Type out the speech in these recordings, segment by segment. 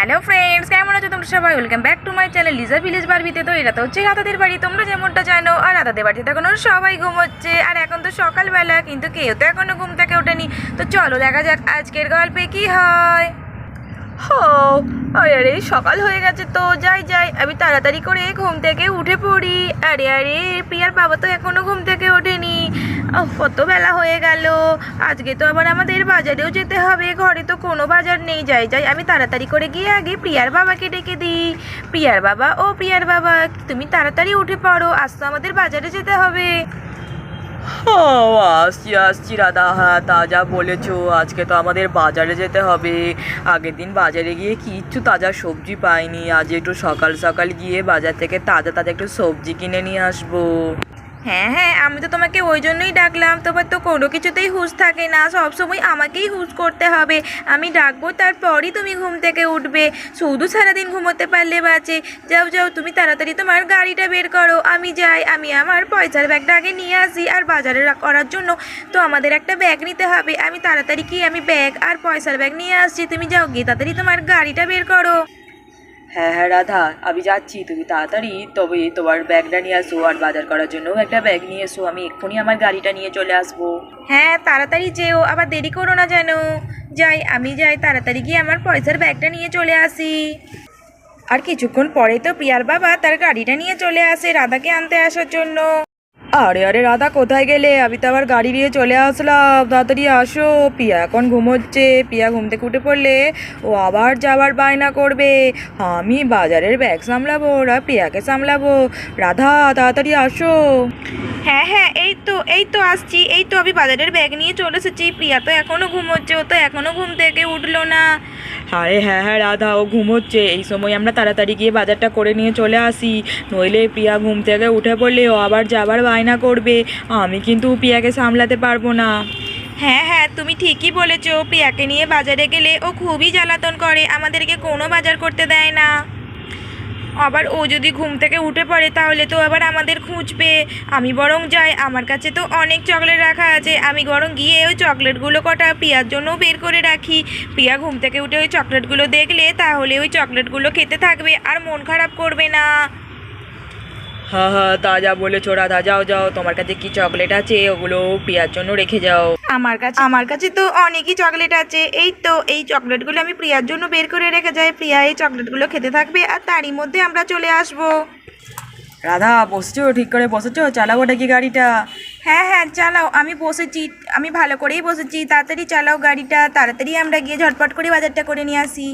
Hello friends, কেমন আছো তোমরা সবাই? Welcome back to my channel Liza village বারবিতে। তো এটা তো হচ্ছে রাতাদের বাড়ি, তোমরা যেমনটা জানো। আর রাতাদের বাড়িতে এখন সবাই ঘুমোচ্ছে, আর এখন তো সকালবেলা, কিন্তু কেউ তো এখনো ঘুম থেকে ওঠেনি। তো চলো দেখা যাক আজকের গল্পে কি হয়। হো, আরে আরে সকাল হয়ে গেছে, তো যাই যাই আমি তাড়াতাড়ি করে ঘুম থেকে উঠে পড়ি। আরে আরে প্রিয়ার বাবা তো এখনো ঘুম থেকে ওঠেনি। কত বেলা হয়ে গেল। আজকে তো আবার আমাদের বাজারেও যেতে হবে, ঘরে তো কোনো বাজার নেই। যাই যাই আমি তাড়াতাড়ি করে গিয়ে আগে প্রিয়ার বাবাকে ডেকে দিই। প্রিয়ার বাবা, ও প্রিয়ার বাবা, তুমি তাড়াতাড়ি উঠে পড়ো, আজ তো আমাদের বাজারে যেতে হবে। ও, আসছি আসছি রাধা। হ্যাঁ, তা যা বলেছো, আজকে তো আমাদের বাজারে যেতে হবে। আগের দিন বাজারে গিয়ে কিচ্ছু তাজা সবজি পাইনি। আজ একটু সকাল সকাল গিয়ে বাজার থেকে তাজা তাজা একটু সবজি কিনে নিয়ে আসবো। হ্যাঁ হ্যাঁ, আমি তো তোমাকে ওই জন্যই ডাকলাম। তোমার তো কোনো কিছুতেই হুঁশ থাকে না, সবসময় আমাকেই হুঁশ করতে হবে। আমি ডাকবো তারপরই তুমি ঘুম থেকে উঠবে, শুধু সারাদিন ঘুমোতে পারলে বাঁচে। যাও যাও, তুমি তাড়াতাড়ি তোমার গাড়িটা বের করো, আমি যাই। আমি আমার পয়সার ব্যাগটা আগে নিয়ে আসি। আর বাজারে করার জন্য তো আমাদের একটা ব্যাগ নিতে হবে। আমি তাড়াতাড়ি কি আমি ব্যাগ আর পয়সার ব্যাগ নিয়ে আসছি, তুমি যাও গিয়ে তাড়াতাড়ি তোমার গাড়িটা বের করো। হ্যাঁ হ্যাঁ রাধা, আমি যাচ্ছি, তুমি তাড়াতাড়ি তবে তোমার ব্যাগটা নিয়ে আসো, আর বাজার করার জন্যও একটা ব্যাগ নিয়ে এসো। আমি এক্ষুনি আমার গাড়িটা নিয়ে চলে আসবো। হ্যাঁ তাড়াতাড়ি যেও, আবার দেরি করো না যেন। যাই, আমি যাই তাড়াতাড়ি গিয়ে আমার পয়সার ব্যাগটা নিয়ে চলে আসি। আর কিছুক্ষণ পরেই তো প্রিয়ার বাবা তার গাড়িটা নিয়ে চলে আসে রাধাকে আনতে আসার জন্য। আরে আরে রাধা, কোথায় গেলে? আমি তো আবার গাড়ি নিয়ে চলে আসলাম, তাড়াতাড়ি আসো। পিয়া এখন ঘুমোচ্ছে, পিয়া ঘুম থেকে উঠে পড়লে ও আবার যাবার বায়না করবে। আমি বাজারের ব্যাগ সামলাবো, ওরা প্রিয়াকে সামলাবো। রাধা তাড়াতাড়ি আসো। হ্যাঁ হ্যাঁ, এই তো আসছি। এই তো আমি বাজারের ব্যাগ নিয়ে চলে এসেছি। প্রিয়া তো এখনো ঘুমোচ্ছে, ও তো এখনো ঘুম থেকে উঠলো না। আরে হ্যাঁ হ্যাঁ রাধা, ও ঘুমোচ্ছে, এই সময় আমরা তাড়াতাড়ি গিয়ে বাজারটা করে নিয়ে চলে আসি। নইলে প্রিয়া ঘুম থেকে উঠে পড়লে ও আবার যাবার বায়না করবে। আমি কিন্তু প্রিয়াকে সামলাতে পারবো না। হ্যাঁ হ্যাঁ, তুমি ঠিকই বলেছো। প্রিয়াকে নিয়ে বাজারে গেলে ও খুবই জ্বালাতন করে, আমাদেরকে কোনো বাজার করতে দেয় না। আবার ও যদি ঘুম থেকে উঠে পড়ে তাহলে তো আবার আমাদের খুঁজবে। আমি বরং যাই, আমার কাছে তো অনেক চকলেট রাখা আছে। আমি বরং গিয়ে ওই চকলেটগুলো কটা প্রিয়ার জন্য বের করে রাখি। প্রিয়া ঘুম থেকে উঠে ওই চকলেটগুলো দেখলে তাহলে ওই চকলেটগুলো খেতে থাকবে আর মন খারাপ করবে না। হ্যাঁ হ্যাঁ, তা যা বলেছো রাধা, যাও যাও, তোমার কাছে কি চকলেট আছে ওগুলো প্রিয়ার জন্য রেখে যাও। আমার কাছে তো অনেকই চকলেট আছে। এই তো এই চকলেটগুলো আমি প্রিয়ার জন্য বের করে রেখে যাই। প্রিয়া এই চকলেটগুলো খেতে থাকবে আর তারই মধ্যে আমরা চলে আসবো। রাধা বসছো? ঠিক করে বসেছো? চালাবো নাকি গাড়িটা? হ্যাঁ হ্যাঁ চালাও, আমি বসেছি, আমি ভালো করেই বসেছি। তাড়াতাড়ি চালাও গাড়িটা, তাড়াতাড়ি আমরা গিয়ে ঝটপট করে বাজারটা করে নিয়ে আসি।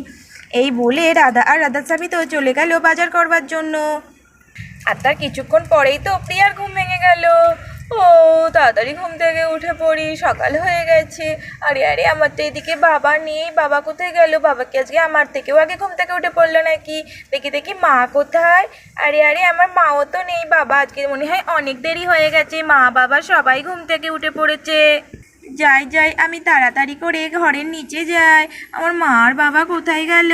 এই বলে রাধা আর রাধার স্বামী তো চলে গেল বাজার করবার জন্য। আর তার কিছুক্ষণ পরেই তো প্রিয়ার ঘুম ভেঙে গেল। ও, তাড়াতাড়ি ঘুম থেকে উঠে পড়ি, সকাল হয়ে গেছে। আরে আরে আমার তো এদিকে বাবা নেই, বাবা কোথায় গেল? বাবাকে আজকে আমার থেকেও আগে ঘুম থেকে উঠে পড়লো নাকি? দেখি দেখি মা কোথায়? আরে আরে আমার মাও তো নেই। বাবা আজকে মনে হয় অনেক দেরি হয়ে গেছে, মা বাবা সবাই ঘুম থেকে উঠে পড়েছে। যাই যাই আমি তাড়াতাড়ি করে ঘরের নিচে যাই। আমার মা আর বাবা কোথায় গেল?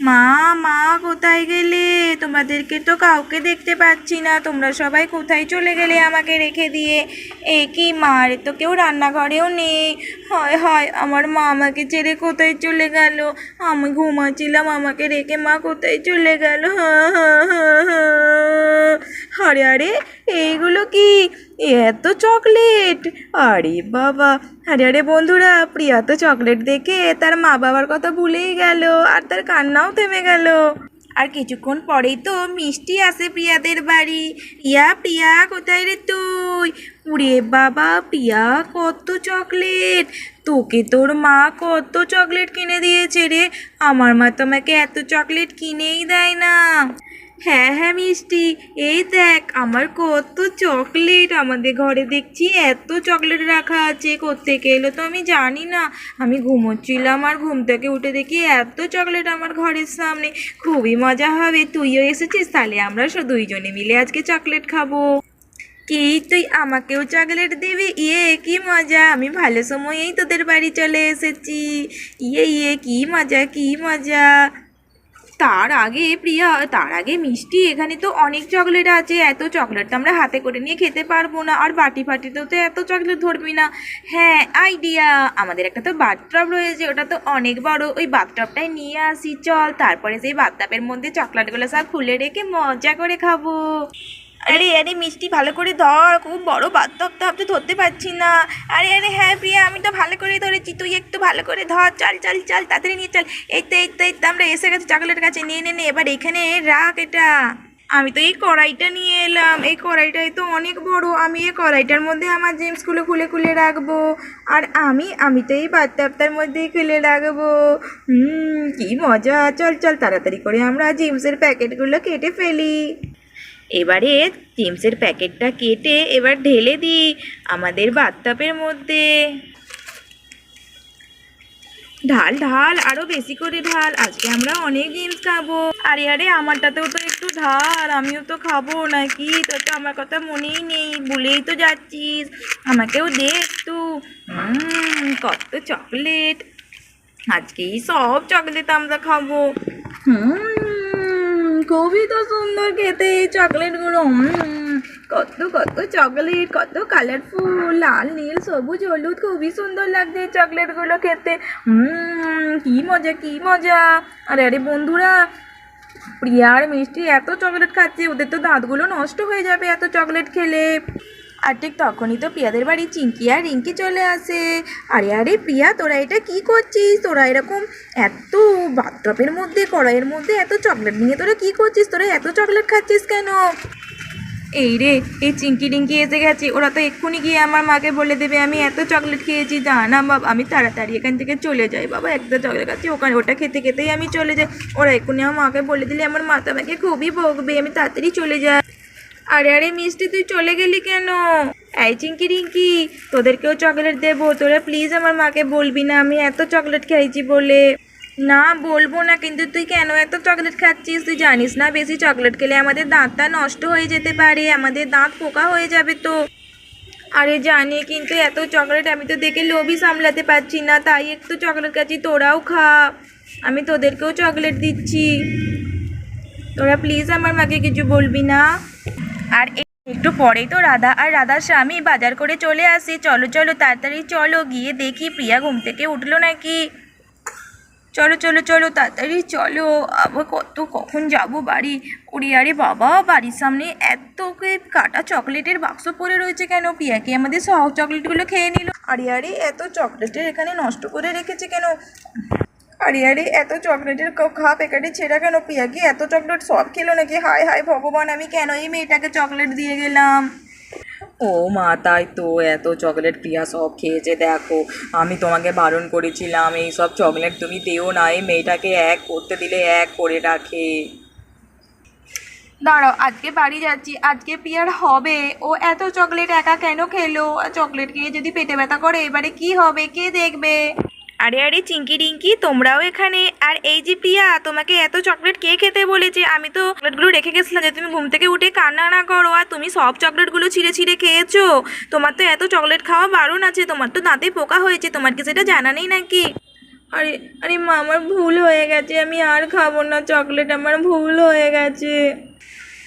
মা, মা কোথায় গেলে? তোমাদেরকে তো কাউকে দেখতে পাচ্ছি না, তোমরা সবাই কোথায় চলে গেলে আমাকে রেখে দিয়ে? এ কি, মার তো কেউ রান্নাঘরেও নেই। হয় হয়, আমার মা আমাকে ছেড়ে কোথায় চলে গেল? আমি ঘুমাচ্ছিলাম, আমাকে রেখে মা কোথায় চলে গেল? আরে আরে, এইগুলো কি? এত চকলেট! আরে বাবা! আরে আরে বন্ধুরা, প্রিয়া তো চকলেট দেখে তার মা বাবার কথা ভুলেই গেল, আর তার কান্নাও থেমে গেল। আর কিছুক্ষণ পরেই তো মিষ্টি আসে প্রিয়াদের বাড়ি। প্রিয়া, প্রিয়া কোথায় রে তুই? উরে বাবা, প্রিয়া কত চকলেট! তোকে তোর মা কত চকলেট কিনে দিয়েছে রে। আমার মা তোমাকে এত চকলেট কিনেই দেয় না। হ্যাঁ হ্যাঁ মিষ্টি, এই দেখ আমার কত চকলেট। আমাদের ঘরে দেখছি এত চকলেট রাখা আছে, কোত্থেকে এলো তো আমি জানি না। আমি ঘুমোচ্ছিলাম আর ঘুম থেকে উঠে দেখি এত চকলেট আমার ঘরের সামনে। খুবই মজা হবে, তুইও এসেছিস, তাহলে আমরা দুইজনে মিলে আজকে চকলেট খাবো। কি, তুই আমাকেও চকলেট দিবি? ইয়ে কি মজা, আমি ভালো সময়েই তোদের বাড়ি চলে এসেছি। ইয়ে ইয়ে কি মজা, কি মজা। তার আগে মিষ্টি, এখানে তো অনেক চকলেট আছে, এত চকলেট তো আমরা হাতে করে নিয়ে খেতে পারবো না, আর বাটি ফাটিতেও তো এত চকলেট ধরবি না। হ্যাঁ, আইডিয়া, আমাদের একটা তো বাথটব রয়েছে, ওটা তো অনেক বড়, ওই বাথটবটাই নিয়ে আসি চল, তারপরে সেই বাথটবের মধ্যে চকলেটগুলো সব খুলে রেখে মজা করে খাবো। আরে আরে মিষ্টি, ভালো করে ধর, খুব বড় বাথটব তো, আমি তো ধরতে পারছি না। আরে আরে হ্যাঁ প্রিয়া, আমি তো ভালো করে ধরেছি, তুই একটু ভালো করে ধর, চল চল চল তাড়াতাড়ি নিয়ে চল। এই তো আমরা এসে গেছি চকলেটের কাছে, নিয়ে নে এবার এখানে রাখ এটা। আমি তো এই কড়াইটা নিয়ে এলাম, এই কড়াইটাই তো অনেক বড়, আমি এই কড়াইটার মধ্যে আমার জেমসগুলো খুলে খুলে রাখবো, আর আমি তো এই বাথটবটার মধ্যেই খুলে রাখবো। কি মজা, চল চল তাড়াতাড়ি করে আমরা জেমসের প্যাকেটগুলো কেটে ফেলি। এবারে চিপসের প্যাকেটটা কেটে এবার ঢেলে দিই আমাদের বাথটবের মধ্যে। ঢাল ঢাল, আরো বেশি করে ঢাল, আজকে আমরা অনেক জিনিস খাবো। আরে আরে আমারটাতেও তো একটু ঢাল, আমিও তো খাবো নাকি, তোর তো আমার কথা মনেই নেই, ভুলেই তো যাচ্ছিস, আমাকেও দে একটু। কত চকলেট, আজকেই সব চকলেট আমরা খাবো। খুবই তো সুন্দর খেতে এই চকলেটগুলো, কত কত চকলেট, কত কালারফুল, লাল নীল সবুজ হলুদ, খুবই সুন্দর লাগছে এই চকলেটগুলো খেতে। কি মজা কি মজা। আরে আরে বন্ধুরা, প্রিয়া আর মিষ্টি এত চকলেট খাচ্ছে, ওদের তো দাঁতগুলো নষ্ট হয়ে যাবে এত চকলেট খেলে। আর ঠিক তখনই তো প্রিয়াদের বাড়ি চিঙ্কি আর রিঙ্কি চলে আসে। আরে আরে প্রিয়া, তোরা এটা কি করছিস? তোরা এরকম এত বাথটবের মধ্যে কড়াইয়ের মধ্যে এত চকলেট নিয়ে তোরা কি করছিস? তোরা এত চকলেট খাচ্ছিস কেন? এই রে, এই চিঙ্কি রিঙ্কি এসে গেছে, ওরা তো এক্ষুনি গিয়ে আমার মাকে বলে দেবে আমি এত চকলেট খেয়েছি। না বাবা, আমি তাড়াতাড়ি এখান থেকে চলে যাই বাবা, একটা চকলেট খাচ্ছি, ওখানে ওটা খেতে খেতেই আমি চলে যাই। ওরা এক্ষুনি আমার মাকে বলে দিলে আমার মা তো আমাকে খুবই বকবে, আমি তাড়াতাড়ি চলে যাই। আরে আরে মিষ্টি, তুই চলে গেলি কেন? এই চিঙ্কি রিঙ্কি, তোদেরকেও চকলেট দেবো, তোরা প্লিজ আমার মাকে বলবি না আমি এত চকলেট খেয়েছি বলে। না বলবো না, কিন্তু তুই কেন এত চকলেট খাচ্ছিস? তুই জানিস না বেশি চকলেট খেলে আমাদের দাঁতটা নষ্ট হয়ে যেতে পারে, আমাদের দাঁত পোকা হয়ে যাবে তো। আরে জানি, কিন্তু এত চকলেট আমি তো দেখে লোভই সামলাতে পারছি না, তাই একটু চকলেট খাচ্ছি, তোরাও খা, আমি তোদেরকেও চকলেট দিচ্ছি। তোরা প্লিজ আমার মাকে কিছু বলবি না। আর একটু পরেই তো রাধা আর রাধার স্বামী বাজার করে চলে আসে। চলো চলো তাড়াতাড়ি চলো, গিয়ে দেখি প্রিয়া ঘুম থেকে উঠলো নাকি। চলো চলো চলো তাড়াতাড়ি চলো, আবার কখন যাবো বাড়ি। ওরে আরে বাবা, বাড়ির সামনে এত কাটা চকলেটের বাক্স পড়ে রয়েছে কেন? প্রিয়াকে আমাদের সব চকলেটগুলো খেয়ে নিল। আরে আরে এত চকলেটের এখানে নষ্ট করে রেখেছে কেন? আরে আরে এত চকলেটের কাপ এখানে ছেঁড়া কেন? প্রিয়া কি এত চকলেট সব খেলো নাকি? হায় হায় ভগবান, আমি কেন এই মেয়েটাকে চকলেট দিয়ে গেলাম? ও মা, তাই তো এত চকলেট প্রিয়া সব খেয়েছে, দেখো আমি তোমাকে বারণ করেছিলাম এই সব চকলেট তুমি দিও না, এই মেয়েটাকে এক করতে দিলে এক করে রাখে। দাঁড়াও, আজকে বাড়ি যাচ্ছি, আজকে প্রিয়ার হবে, ও এত চকলেট একা কেন খেলো? চকলেট খেয়ে যদি পেটে ব্যথা করে এবারে কি হবে, কে দেখবে? আরে আরে চিঙ্কি রিঙ্কি, তোমরাও এখানে? আর এই যে প্রিয়া, তোমাকে এত চকলেট কে খেতে বলেছে? আমি তো চকলেটগুলো রেখে গেছিলাম যে তুমি ঘুম থেকে উঠে কান্না না করো, আর তুমি সব চকলেটগুলো ছিঁড়ে ছিঁড়ে খেয়েছো। তোমার তো এত চকলেট খাওয়া বারণ আছে, তোমার তো দাঁতে পোকা হয়েছে, তোমার কি সেটা জানা নেই নাকি? আরে আরে মা, আমার ভুল হয়ে গেছে, আমি আর খাবো না চকলেট, আমার ভুল হয়ে গেছে।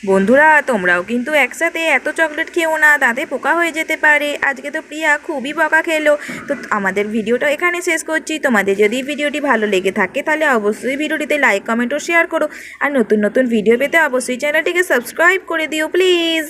বন্ধুরা, তোমরাও কিন্তু একসাথে এত চকলেট খেও না, দাঁতে পোকা হয়ে যেতে পারে। আজকে তো প্রিয়া খুবই বকা খেলো। তো আমাদের ভিডিওটা এখানে শেষ করছি। তোমাদের যদি ভিডিওটি ভালো লেগে থাকে তাহলে অবশ্যই ভিডিওটিতে লাইক কমেন্ট ও শেয়ার করো, আর নতুন নতুন ভিডিও পেতে অবশ্যই চ্যানেলটিকে সাবস্ক্রাইব করে দিও প্লিজ।